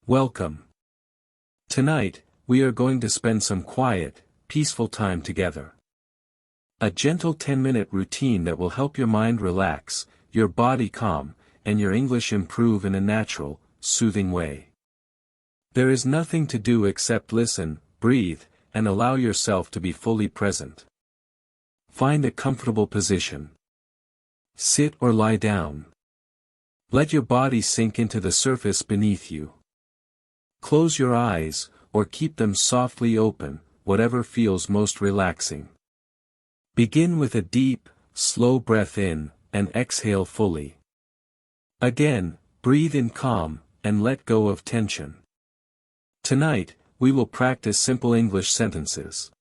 Welcome. Tonight, we are going to spend some quiet, peaceful time together. A gentle 10-minute routine that will help your mind relax, your body calm, and your English improve in a natural, soothing way. There is nothing to do except listen, breathe, and allow yourself to be fully present. Find a comfortable position. Sit or lie down. Let your body sink into the surface beneath you. Close your eyes, or keep them softly open, whatever feels most relaxing. Begin with a deep, slow breath in, and exhale fully. Again, breathe in calm, and let go of tension. Tonight, we will practice simple English sentences.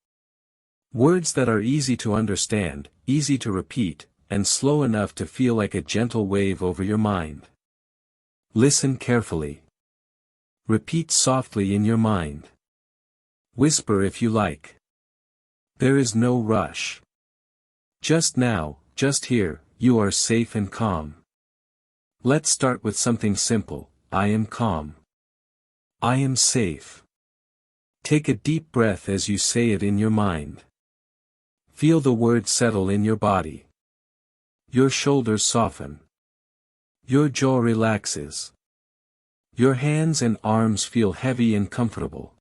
Words that are easy to understand, easy to repeat, and slow enough to feel like a gentle wave over your mind. Listen carefully. Repeat softly in your mind. Whisper if you like. There is no rush. Just now, just here, you are safe and calm. Let's start with something simple. I am calm. I am safe. Take a deep breath as you say it in your mind. Feel the words settle in your body. Your shoulders soften. Your jaw relaxes. Your hands and arms feel heavy and comfortable.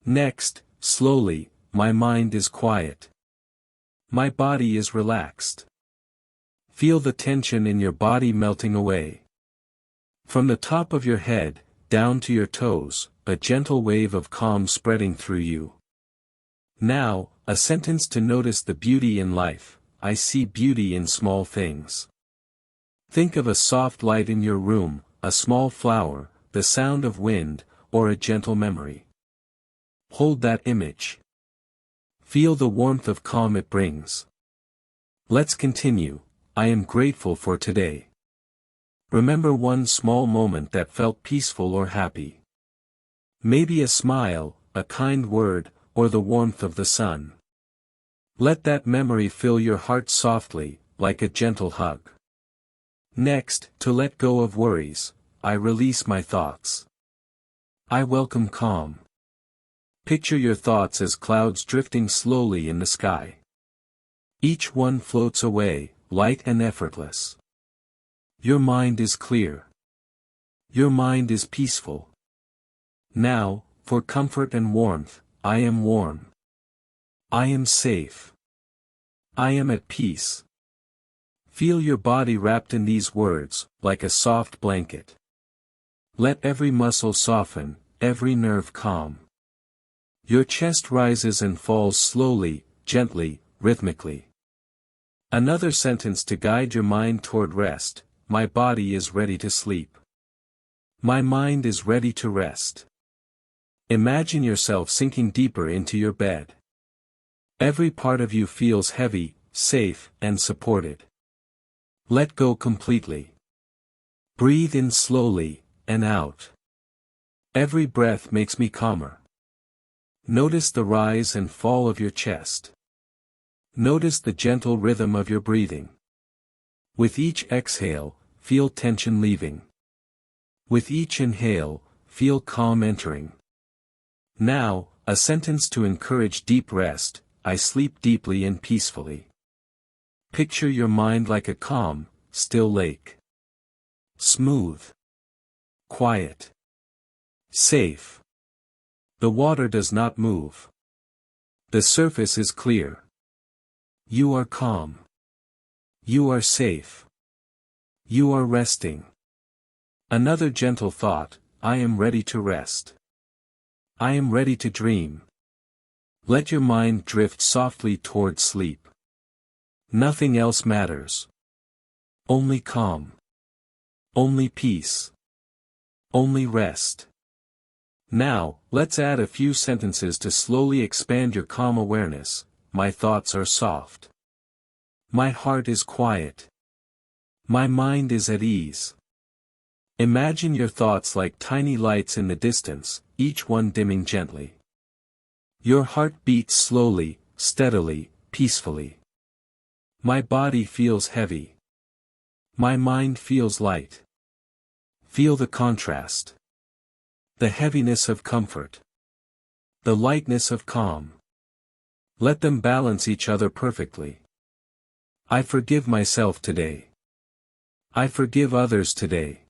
Next, slowly, my mind is quiet. My body is relaxed. Feel the tension in your body melting away. From the top of your head, down to your toes, a gentle wave of calm spreading through you. Now, a sentence to notice the beauty in life. I see beauty in small things. Think of a soft light in your room, a small flower, the sound of wind, or a gentle memory. Hold that image. Feel the warmth of calm it brings. Let's continue. I am grateful for today. Remember one small moment that felt peaceful or happy. Maybe a smile, a kind word, or the warmth of the sun. Let that memory fill your heart softly, like a gentle hug. Next, to let go of worries, I release my thoughts. I welcome calm. Picture your thoughts as clouds drifting slowly in the sky. Each one floats away, light and effortless. Your mind is clear. Your mind is peaceful. Now, for comfort and warmth, I am warm. I am safe. I am at peace. Feel your body wrapped in these words, like a soft blanket. Let every muscle soften, every nerve calm. Your chest rises and falls slowly, gently, rhythmically. Another sentence to guide your mind toward rest. My body is ready to sleep. My mind is ready to rest. Imagine yourself sinking deeper into your bed. Every part of you feels heavy, safe, and supported. Let go completely. Breathe in slowly, and out. Every breath makes me calmer. Notice the rise and fall of your chest. Notice the gentle rhythm of your breathing. With each exhale, feel tension leaving. With each inhale, feel calm entering. Now, a sentence to encourage deep rest. I sleep deeply and peacefully. Picture your mind like a calm, still lake. Smooth. Quiet. Safe. The water does not move. The surface is clear. You are calm. You are safe. You are resting. Another gentle thought. I am ready to rest. I am ready to dream. Let your mind drift softly toward sleep. Nothing else matters. Only calm. Only peace. Only rest. Now, let's add a few sentences to slowly expand your calm awareness. My thoughts are soft. My heart is quiet. My mind is at ease. Imagine your thoughts like tiny lights in the distance, each one dimming gently. Your heart beats slowly, steadily, peacefully. My body feels heavy. My mind feels light. Feel the contrast. The heaviness of comfort. The lightness of calm. Let them balance each other perfectly. I forgive myself today. I forgive others today.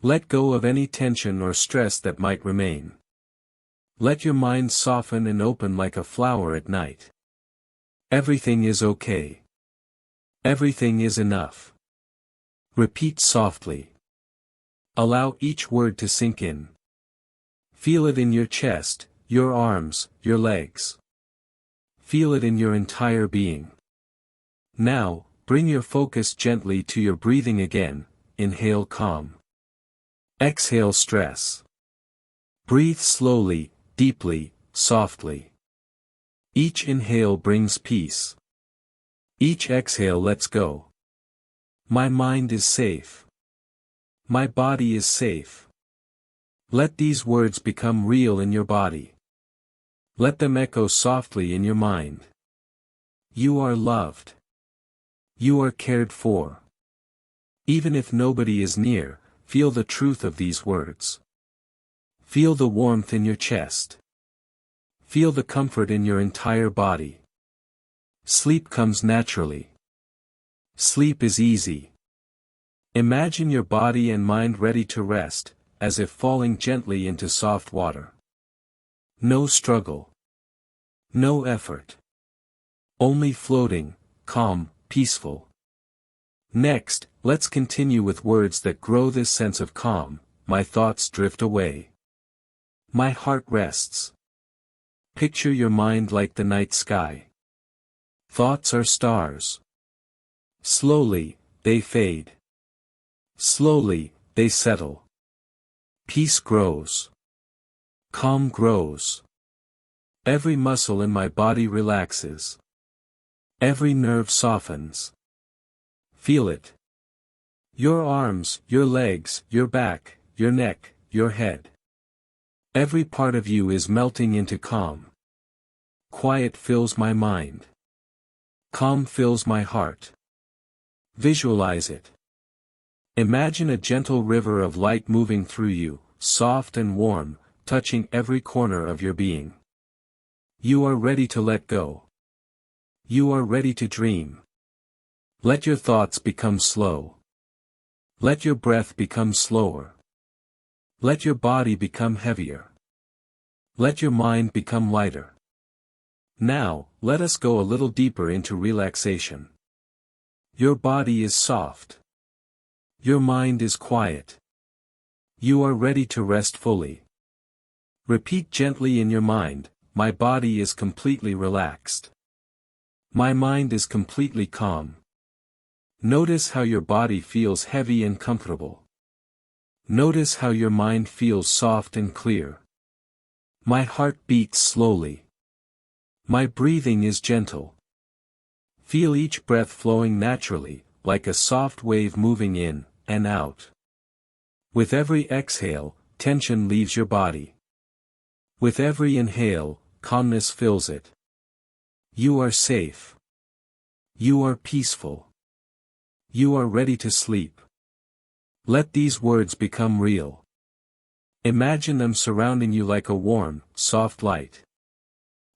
Let go of any tension or stress that might remain. Let your mind soften and open like a flower at night. Everything is okay. Everything is enough. Repeat softly. Allow each word to sink in. Feel it in your chest, your arms, your legs. Feel it in your entire being. Now, bring your focus gently to your breathing again. Inhale calm. Exhale stress. Breathe slowly, deeply, softly. Each inhale brings peace. Each exhale lets go. My mind is safe. My body is safe. Let these words become real in your body. Let them echo softly in your mind. You are loved. You are cared for. Even if nobody is near, feel the truth of these words. Feel the warmth in your chest. Feel the comfort in your entire body. Sleep comes naturally. Sleep is easy. Imagine your body and mind ready to rest, as if falling gently into soft water. No struggle. No effort. Only floating, calm, peaceful. Next, let's continue with words that grow this sense of calm. My thoughts drift away. My heart rests. Picture your mind like the night sky. Thoughts are stars. Slowly, they fade. Slowly, they settle. Peace grows. Calm grows. Every muscle in my body relaxes. Every nerve softens. Feel it. Your arms, your legs, your back, your neck, your head. Every part of you is melting into calm. Quiet fills my mind. Calm fills my heart. Visualize it. Imagine a gentle river of light moving through you, soft and warm, touching every corner of your being. You are ready to let go. You are ready to dream. Let your thoughts become slow. Let your breath become slower. Let your body become heavier. Let your mind become lighter. Now, let us go a little deeper into relaxation. Your body is soft. Your mind is quiet. You are ready to rest fully. Repeat gently in your mind, my body is completely relaxed. My mind is completely calm. Notice how your body feels heavy and comfortable. Notice how your mind feels soft and clear. My heart beats slowly. My breathing is gentle. Feel each breath flowing naturally, like a soft wave moving in and out. With every exhale, tension leaves your body. With every inhale, calmness fills it. You are safe. You are peaceful. You are ready to sleep. Let these words become real. Imagine them surrounding you like a warm, soft light.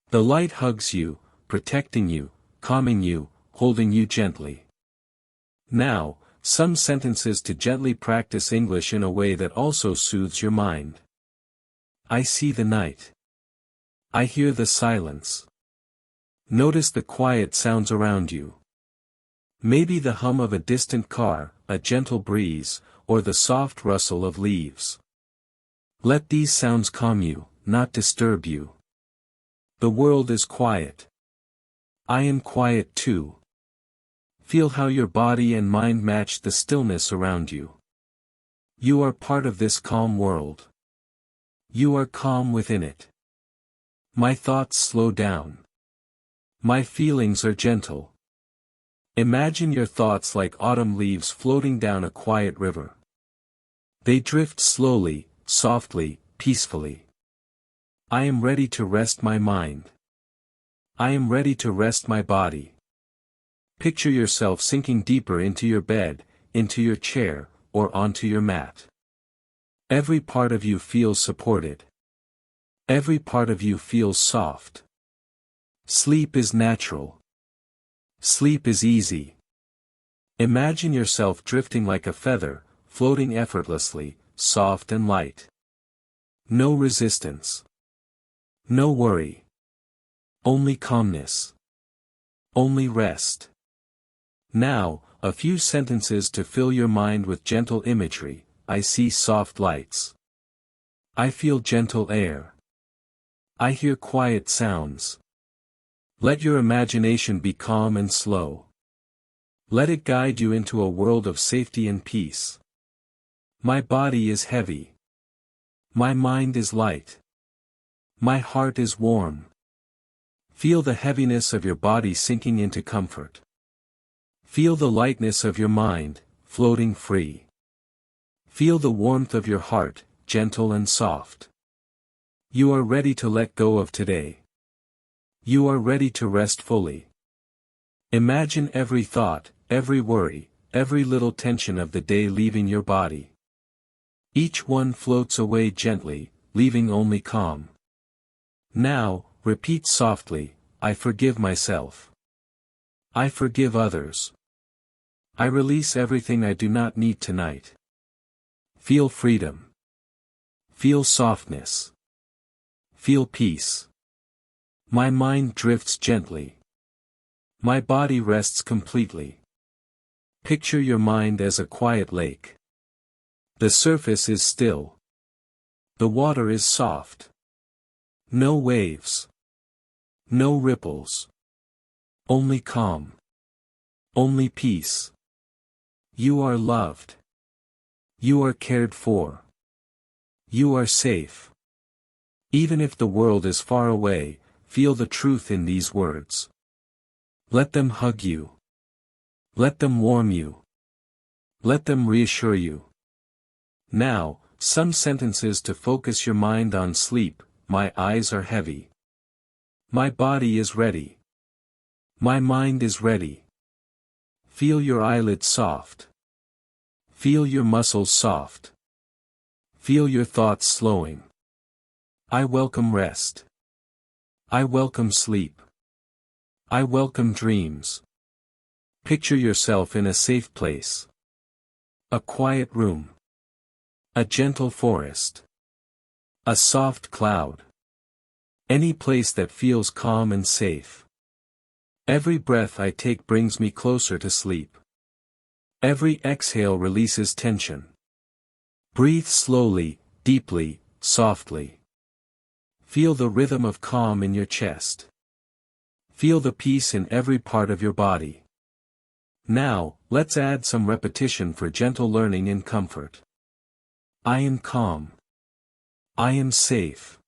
The light hugs you, protecting you, calming you, holding you gently. Now, some sentences to gently practice English in a way that also soothes your mind. I see the night. I hear the silence. Notice the quiet sounds around you. Maybe the hum of a distant car, a gentle breeze, or the soft rustle of leaves. Let these sounds calm you, not disturb you. The world is quiet. I am quiet too. Feel how your body and mind match the stillness around you. You are part of this calm world. You are calm within it. My thoughts slow down. My feelings are gentle. Imagine your thoughts like autumn leaves floating down a quiet river. They drift slowly, softly, peacefully. I am ready to rest my mind. I am ready to rest my body. Picture yourself sinking deeper into your bed, into your chair, or onto your mat. Every part of you feels supported. Every part of you feels soft. Sleep is natural. Sleep is easy. Imagine yourself drifting like a feather, floating effortlessly, soft and light. No resistance. No worry. Only calmness. Only rest. Now, a few sentences to fill your mind with gentle imagery. I see soft lights. I feel gentle air. I hear quiet sounds. Let your imagination be calm and slow. Let it guide you into a world of safety and peace. My body is heavy. My mind is light. My heart is warm. Feel the heaviness of your body sinking into comfort. Feel the lightness of your mind, floating free. Feel the warmth of your heart, gentle and soft. You are ready to let go of today. You are ready to rest fully. Imagine every thought, every worry, every little tension of the day leaving your body. Each one floats away gently, leaving only calm. Now, repeat softly, I forgive myself. I forgive others. I release everything I do not need tonight. Feel freedom. Feel softness. Feel peace. My mind drifts gently. My body rests completely. Picture your mind as a quiet lake. The surface is still. The water is soft. No waves. No ripples. Only calm. Only peace. You are loved. You are cared for. You are safe. Even if the world is far away, feel the truth in these words. Let them hug you. Let them warm you. Let them reassure you. Now, some sentences to focus your mind on sleep. My eyes are heavy. My body is ready. My mind is ready. Feel your eyelids soft. Feel your muscles soft. Feel your thoughts slowing. I welcome rest. I welcome sleep. I welcome dreams. Picture yourself in a safe place. A quiet room. A gentle forest. A soft cloud. Any place that feels calm and safe. Every breath I take brings me closer to sleep. Every exhale releases tension. Breathe slowly, deeply, softly. Feel the rhythm of calm in your chest. Feel the peace in every part of your body. Now, let's add some repetition for gentle learning and comfort. I am calm. I am safe.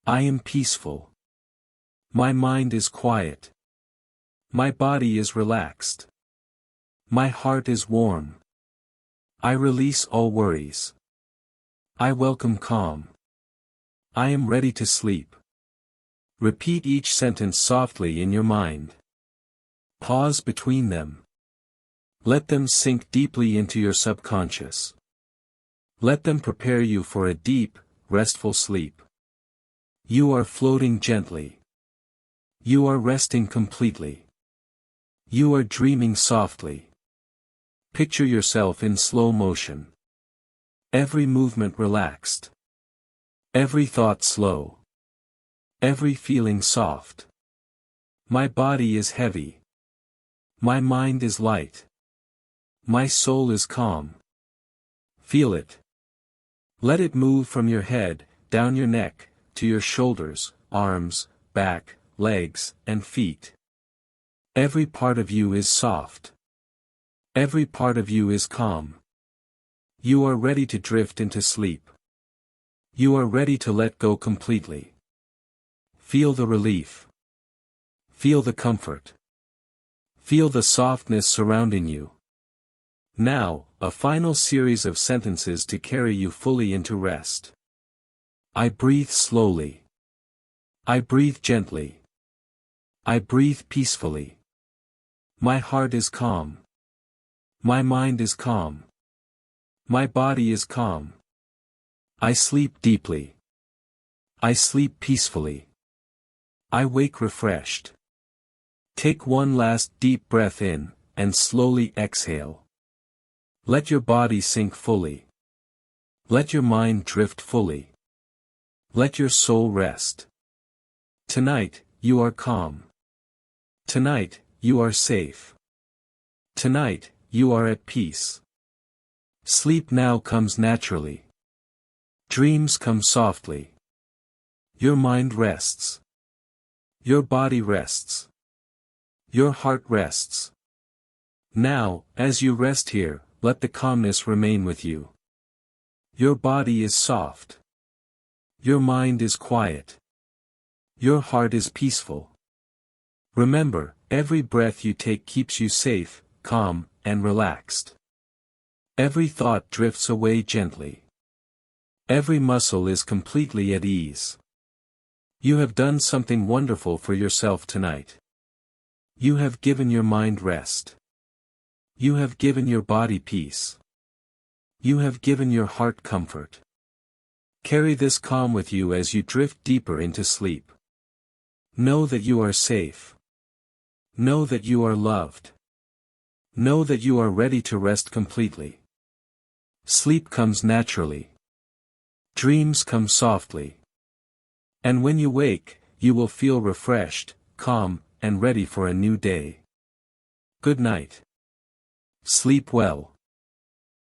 I am peaceful. My mind is quiet. My body is relaxed. My heart is warm. I release all worries. I welcome calm. I am ready to sleep. Repeat each sentence softly in your mind. Pause between them. Let them sink deeply into your subconscious. Let them prepare you for a deep, restful sleep. You are floating gently. You are resting completely. You are dreaming softly. Picture yourself in slow motion. Every movement relaxed. Every thought slow. Every feeling soft. My body is heavy. My mind is light. My soul is calm. Feel it. Let it move from your head, down your neck, to your shoulders, arms, back, legs, and feet. Every part of you is soft. Every part of you is calm. You are ready to drift into sleep. You are ready to let go completely. Feel the relief. Feel the comfort. Feel the softness surrounding you. Now, a final series of sentences to carry you fully into rest. I breathe slowly. I breathe gently. I breathe peacefully. My heart is calm. My mind is calm. My body is calm. I sleep deeply. I sleep peacefully. I wake refreshed. Take one last deep breath in, and slowly exhale. Let your body sink fully. Let your mind drift fully. Let your soul rest. Tonight, you are calm. Tonight, you are safe. Tonight, you are at peace. Sleep now comes naturally. Dreams come softly. Your mind rests. Your body rests. Your heart rests. Now, as you rest here, let the calmness remain with you. Your body is soft. Your mind is quiet. Your heart is peaceful. Remember, every breath you take keeps you safe, calm, and relaxed. Every thought drifts away gently. Every muscle is completely at ease. You have done something wonderful for yourself tonight. You have given your mind rest. You have given your body peace. You have given your heart comfort. Carry this calm with you as you drift deeper into sleep. Know that you are safe. Know that you are loved. Know that you are ready to rest completely. Sleep comes naturally. Dreams come softly. And when you wake, you will feel refreshed, calm, and ready for a new day. Good night. Sleep well.